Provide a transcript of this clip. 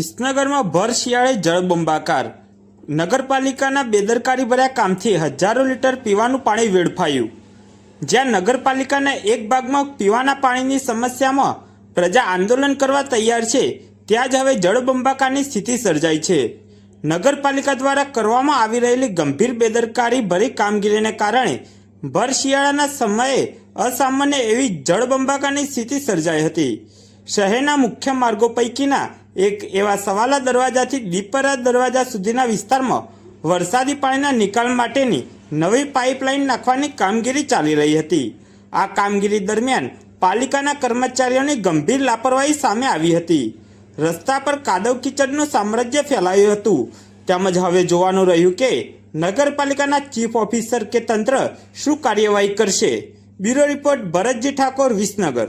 વિસનગરમાં ભર શિયાળે જળબંબાકાર. નગરપાલિકાના બેદરકારી ભર્યા કામથી હજારો લીટર પીવાનું પાણી વેડફાયું. જ્યાં નગરપાલિકાના એક ભાગમાં પીવાના પાણીની સમસ્યામાં પ્રજા આંદોલન કરવા તૈયાર છે, ત્યાં જ હવે જળબંબાકારની સ્થિતિ સર્જાઈ છે. નગરપાલિકા દ્વારા કરવામાં આવી રહેલી ગંભીર બેદરકારી ભરી કામગીરીને કારણે ભર શિયાળાના સમયે અસામાન્ય એવી જળબંબાકારની સ્થિતિ સર્જાઈ હતી. શહેરના મુખ્ય માર્ગો પૈકીના એક એવા સવાલા દરવાજાથી દીપરા દરવાજા સુધીના વિસ્તારમાં વરસાદી પાણીના નિકાલ માટેની નવી પાઇપલાઇન નાખવાની કામગીરી ચાલી રહી હતી. આ કામગીરી દરમિયાન પાલિકાના કર્મચારીઓની ગંભીર લાપરવાહી સામે આવી હતી. રસ્તા પર કાદવ કીચડનું સામ્રાજ્ય ફેલાયું હતું. તેમજ હવે જોવાનું રહ્યું કે નગરપાલિકાના ચીફ ઓફિસર કે તંત્ર શું કાર્યવાહી કરશે. Bureau report Bharatji Thakor, Visnagar.